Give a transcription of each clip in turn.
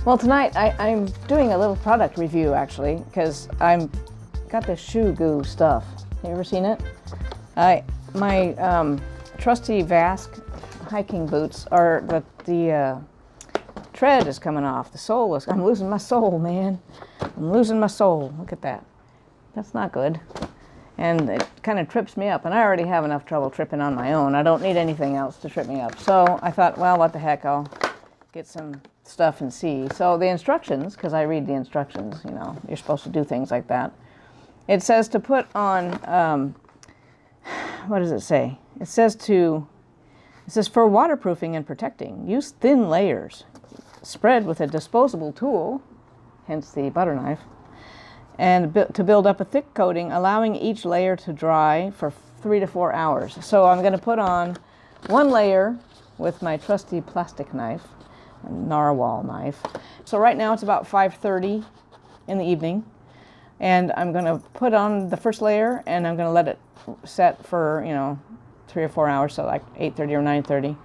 Well, tonight I'm doing a little product review actually, because I'm got this Shoe Goo stuff. Have you ever seen it? My trusty Vasque hiking boots are the tread is coming off. The sole is. I'm losing my soul, man. I'm losing my soul. Look at that. That's not good. And it kind of trips me up. And I already have enough trouble tripping on my own. I don't need anything else to trip me up. So I thought, well, what the heck? I'll get some stuff and see. So the instructions, because I read the instructions, you know, you're supposed to do things like that. It says to put on, what does it say? It says for waterproofing and protecting. Use thin layers. Spread with a disposable tool, hence the butter knife, and to build up a thick coating, allowing each layer to dry for 3 to 4 hours. So I'm going to put on one layer with my trusty plastic knife, a narwhal knife. So right now it's about 5:30 in the evening, and I'm going to put on the first layer, and I'm going to let it set for, 3 or 4 hours, so like 8:30 or 9:30.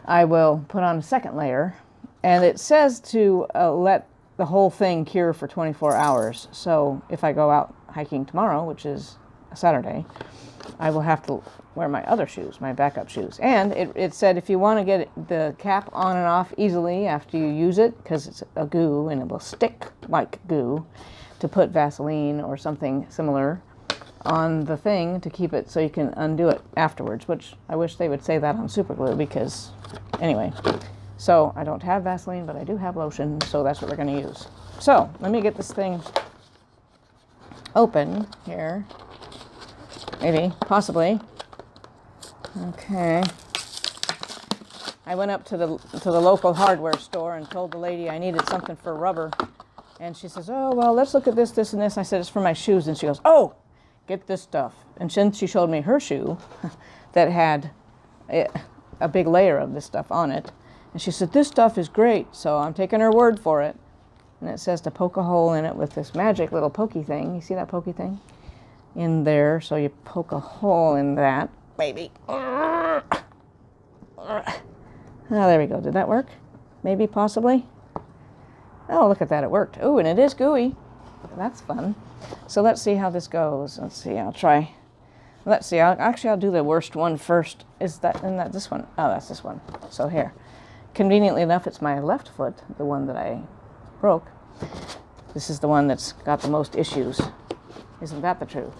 I will put on a second layer, and it says to let the whole thing cure for 24 hours. So if I go out hiking tomorrow, which is a Saturday, I will have to wear my other shoes, my backup shoes. And it said if you want to get the cap on and off easily after you use it, because it's a goo and it will stick like goo, to put Vaseline or something similar on the thing to keep it so you can undo it afterwards, which I wish they would say that on super glue, because anyway. So I don't have Vaseline, but I do have lotion, so that's what we're going to use. So let me get this thing open here. Maybe, possibly. Okay. I went up to the local hardware store and told the lady I needed something for rubber. And she says, oh, well, let's look at this, this, and this. I said, it's for my shoes. And she goes, oh, get this stuff. And then she showed me her shoe that had a big layer of this stuff on it. And she said, this stuff is great. So I'm taking her word for it. And it says to poke a hole in it with this magic little pokey thing. You see that pokey thing? In there. So you poke a hole in that. Maybe. Oh, there we go. Did that work? Maybe, possibly. Oh, look at that. It worked. Oh, and it is gooey. That's fun. So let's see how this goes. Let's see. I'll try. Let's see. I'll do the worst one first. Isn't that this one? Oh, that's this one. So here. Conveniently enough, it's my left foot, the one that I broke. This is the one that's got the most issues. Isn't that the truth?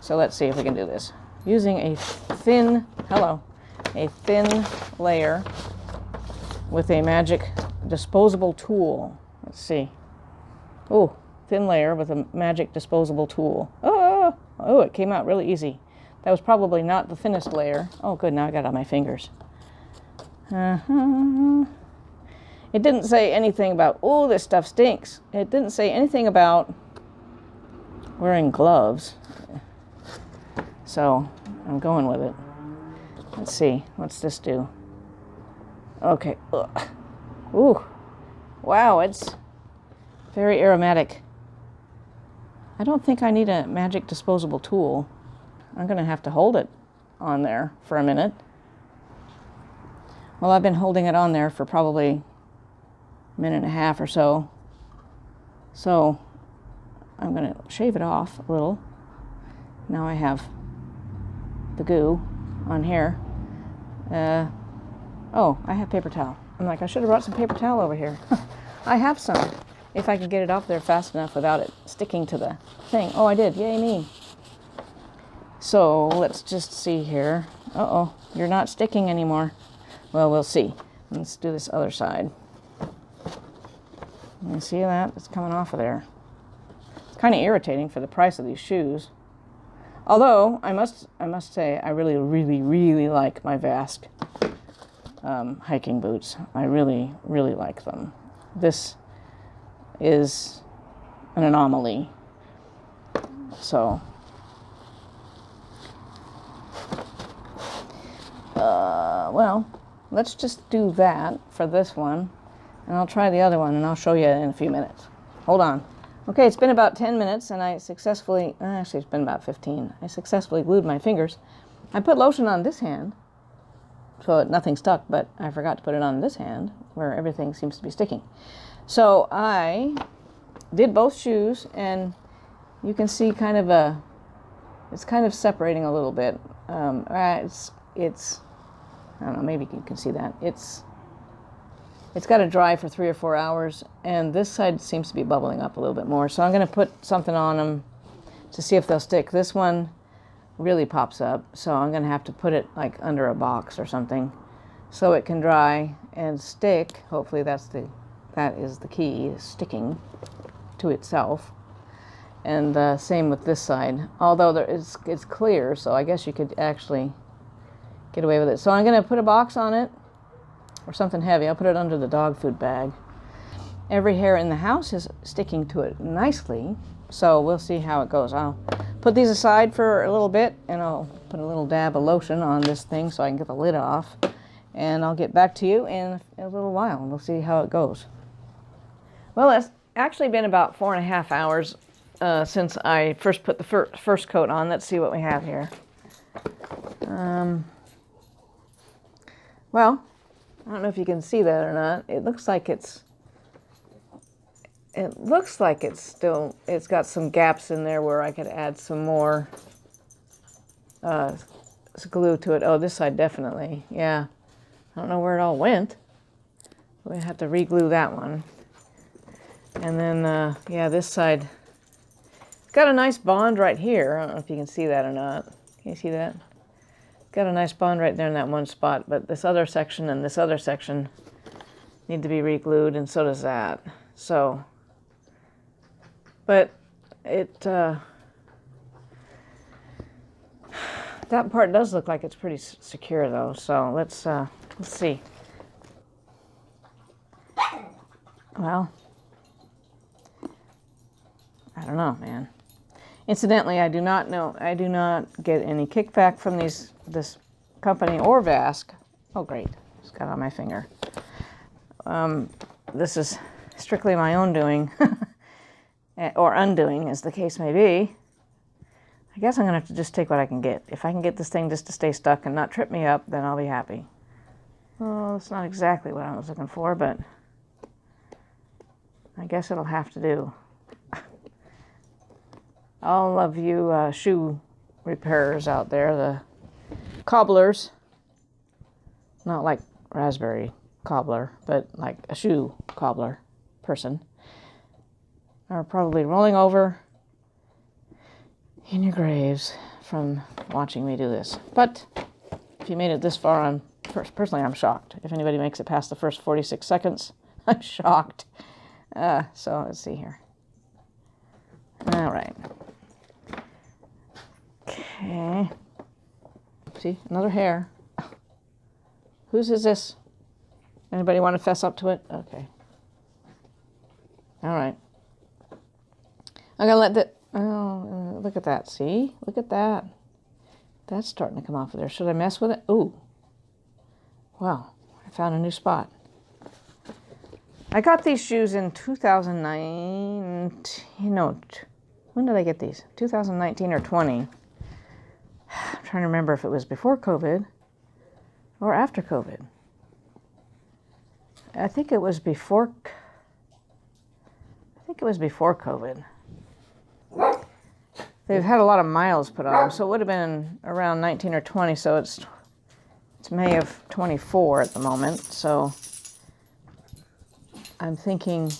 So let's see if we can do this. Using a thin layer with a magic disposable tool. Let's see. Oh, thin layer with a magic disposable tool. Oh, it came out really easy. That was probably not the thinnest layer. Oh, good, now I got it on my fingers. It didn't say anything about, oh, this stuff stinks. It didn't say anything about wearing gloves. So I'm going with it. Let's see. What's this do? Okay. Ugh. Ooh. Wow, it's very aromatic. I don't think I need a magic disposable tool. I'm going to have to hold it on there for a minute. Well, I've been holding it on there for probably a minute and a half or so. So I'm going to shave it off a little. Now I have the goo on here. Oh, I have paper towel. I'm like, I should have brought some paper towel over here. I have some. If I could get it off there fast enough without it sticking to the thing. Oh, I did. Yay me. So let's just see here. Uh-oh, you're not sticking anymore. Well, we'll see. Let's do this other side. You see that? It's coming off of there. It's kind of irritating for the price of these shoes. Although, I must say, I really, really, really like my Vasque hiking boots. I really, really like them. This is an anomaly. So, well, let's just do that for this one, and I'll try the other one, and I'll show you in a few minutes. Hold on. Okay, it's been about 10 minutes, and I successfully, actually it's been about 15. I successfully glued my fingers. I put lotion on this hand, so nothing stuck, but I forgot to put it on this hand, where everything seems to be sticking. So I did both shoes, and you can see it's kind of separating a little bit. It's I don't know, maybe you can see that. It's got to dry for 3 or 4 hours, and this side seems to be bubbling up a little bit more. So I'm going to put something on them to see if they'll stick. This one really pops up, so I'm going to have to put it like under a box or something so it can dry and stick. Hopefully that is the key, sticking to itself. And same with this side, although it's clear, so I guess you could actually get away with it. So I'm going to put a box on it, or something heavy. I'll put it under the dog food bag. Every hair in the house is sticking to it nicely, so we'll see how it goes. I'll put these aside for a little bit, and I'll put a little dab of lotion on this thing so I can get the lid off, and I'll get back to you in a little while, and we'll see how it goes. Well, it's actually been about 4.5 hours since I first put the first coat on. Let's see what we have here. Well, I don't know if you can see that or not. It looks like it's got some gaps in there where I could add some more glue to it. Oh, this side definitely. Yeah. I don't know where it all went. We have to re-glue that one. And then, yeah, this side. It's got a nice bond right here. I don't know if you can see that or not. Can you see that? Got a nice bond right there in that one spot, but this other section and this other section need to be re-glued, and so does that. So, but that part does look like it's pretty secure though. So let's see. Well, I don't know, man. Incidentally, I do not get any kickback from this company or Vasque. Oh, great. Just got on my finger. This is strictly my own doing, or undoing, as the case may be. I guess I'm going to have to just take what I can get. If I can get this thing just to stay stuck and not trip me up, then I'll be happy. Well, it's not exactly what I was looking for, but I guess it'll have to do. All of you shoe repairers out there, the cobblers, not like raspberry cobbler, but like a shoe cobbler person, are probably rolling over in your graves from watching me do this. But if you made it this far, personally I'm shocked. If anybody makes it past the first 46 seconds, I'm shocked. So let's see here. All right. Okay. See, another hair. Whose is this? Anybody want to fess up to it? Okay. All right. I'm going to let that... Oh, look at that. See? Look at that. That's starting to come off of there. Should I mess with it? Ooh. Wow. I found a new spot. I got these shoes in 2009. When did I get these? 2019 or 20. I'm trying to remember if it was before COVID or after COVID. I think it was before COVID. They've had a lot of miles put on them, so it would have been around 19 or 20, so it's May of 24 at the moment, so I'm thinking,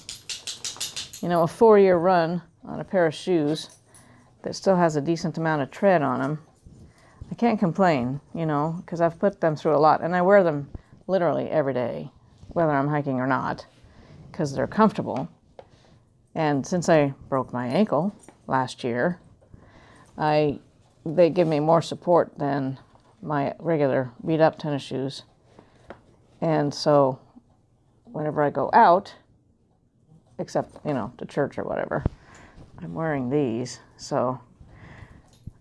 a 4-year run on a pair of shoes that still has a decent amount of tread on them. I can't complain, because I've put them through a lot, and I wear them literally every day, whether I'm hiking or not, because they're comfortable. And since I broke my ankle last year, they give me more support than my regular beat-up tennis shoes. And so whenever I go out, except, to church or whatever, I'm wearing these. So,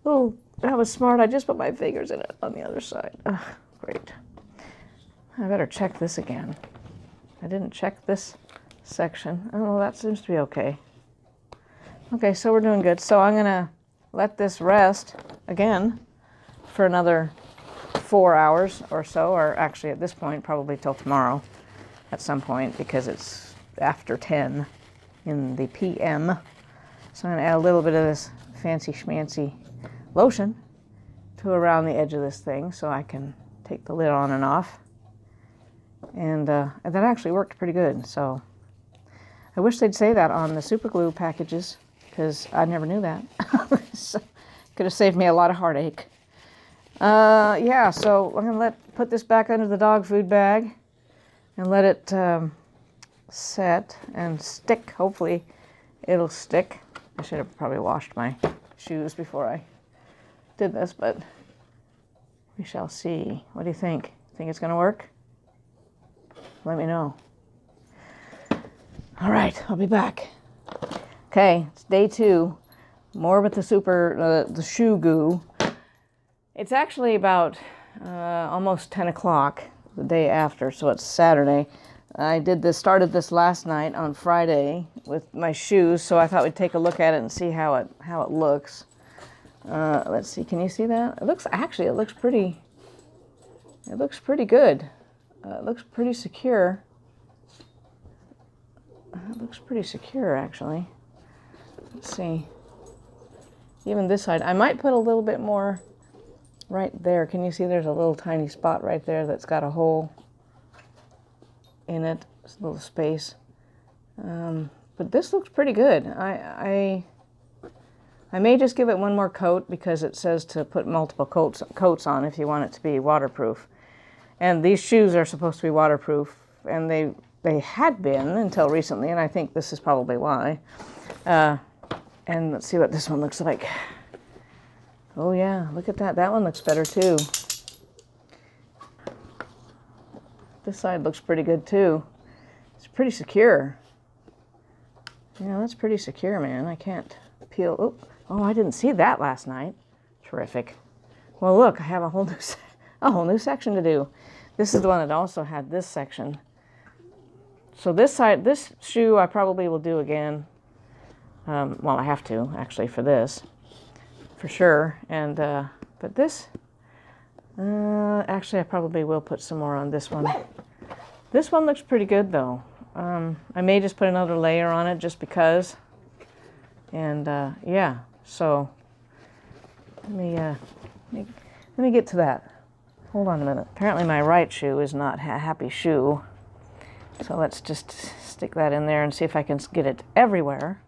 oh, that was smart. I just put my fingers in it on the other side. Ugh, great. I better check this again. I didn't check this section. Oh, that seems to be okay. Okay, so we're doing good. So I'm going to let this rest again for another 4 hours or so, or actually at this point, probably till tomorrow at some point, because it's after 10 in the PM. So I'm going to add a little bit of this fancy schmancy lotion to around the edge of this thing so I can take the lid on and off. And that actually worked pretty good. So I wish they'd say that on the super glue packages, because I never knew that. So, could have saved me a lot of heartache. Yeah, so I'm going to put this back under the dog food bag and let it set and stick. Hopefully it'll stick. I should have probably washed my shoes before I did this, but we shall see. What do you think? Think it's going to work? Let me know. All right, I'll be back. Okay, it's day 2. More with the shoe goo. It's actually about almost 10 o'clock the day after, so it's Saturday. I started this last night on Friday with my shoes, so I thought we'd take a look at it and see how it looks. Let's see, can you see that? It looks pretty good. It looks pretty secure. It looks pretty secure, actually. Let's see. Even this side, I might put a little bit more right there. Can you see there's a little tiny spot right there that's got a hole in it, a little space. But this looks pretty good. I may just give it one more coat because it says to put multiple coats on if you want it to be waterproof. And these shoes are supposed to be waterproof, and they had been until recently, and I think this is probably why. And let's see what this one looks like. Oh yeah, look at that. That one looks better too. This side looks pretty good too. It's pretty secure. Yeah, that's pretty secure, man. I can't peel. Oh, I didn't see that last night. Terrific. Well, look, I have a whole new section to do. This is the one that also had this section. So this shoe I probably will do again. Well, I have to, actually, for this, for sure. And but this, actually, I probably will put some more on this one. This one looks pretty good, though. I may just put another layer on it just because. And yeah, so let me get to that. Hold on a minute. Apparently, my right shoe is not a happy shoe. So let's just stick that in there and see if I can get it everywhere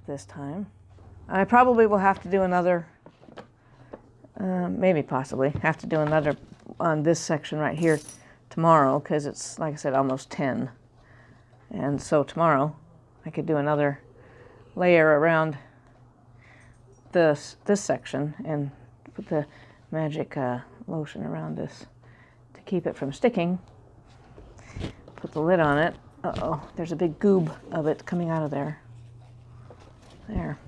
this time. I probably will have to do another, maybe possibly have to do another on this section right here tomorrow, because it's, like I said, almost 10. And so tomorrow I could do another layer around this section and put the magic lotion around this to keep it from sticking. Put the lid on it. Uh-oh, there's a big goob of it coming out of there. There.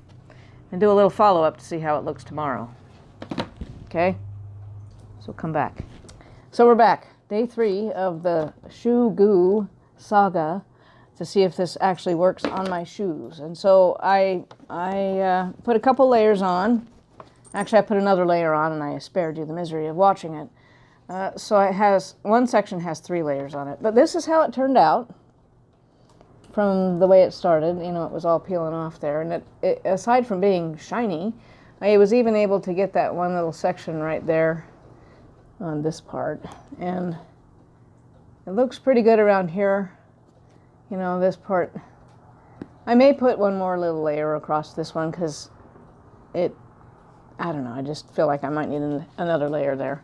And do a little follow-up to see how it looks tomorrow. Okay? So come back. So we're back. Day 3 of the shoe goo saga to see if this actually works on my shoes. And so I put a couple layers on. Actually, I put another layer on, and I spared you the misery of watching it. So it has, one section has 3 layers on it. But this is how it turned out from the way it started. You know, it was all peeling off there. And it aside from being shiny, I was even able to get that one little section right there on this part. And it looks pretty good around here. You know, this part. I may put one more little layer across this one because I don't know, I just feel like I might need another layer there.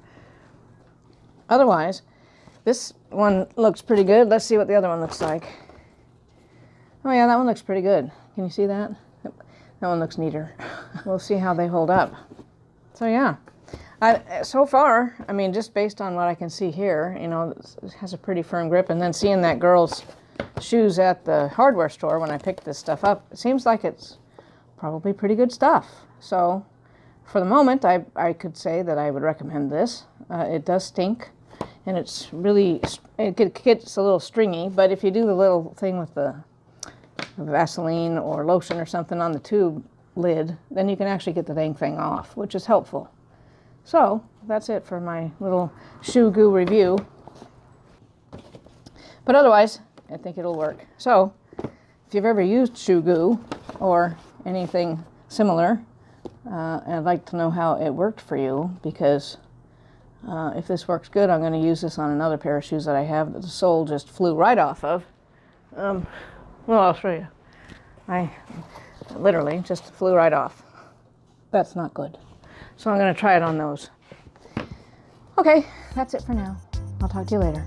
Otherwise, this one looks pretty good. Let's see what the other one looks like. Oh yeah, that one looks pretty good. Can you see that? That one looks neater. We'll see how they hold up. So yeah, so far, I mean, just based on what I can see here, you know, it has a pretty firm grip. And then seeing that girl's shoes at the hardware store when I picked this stuff up, it seems like it's probably pretty good stuff. So for the moment, I could say that I would recommend this. It does stink, and it's really, it gets a little stringy, but if you do the little thing with the Vaseline or lotion or something on the tube lid, then you can actually get the dang thing off, which is helpful. So that's it for my little shoe goo review. But otherwise, I think it'll work. So, if you've ever used Shoe Goo or anything similar, I'd like to know how it worked for you, because if this works good, I'm going to use this on another pair of shoes that I have that the sole just flew right off of. Well, I'll show you. I literally just flew right off. That's not good. So I'm going to try it on those. Okay, that's it for now. I'll talk to you later.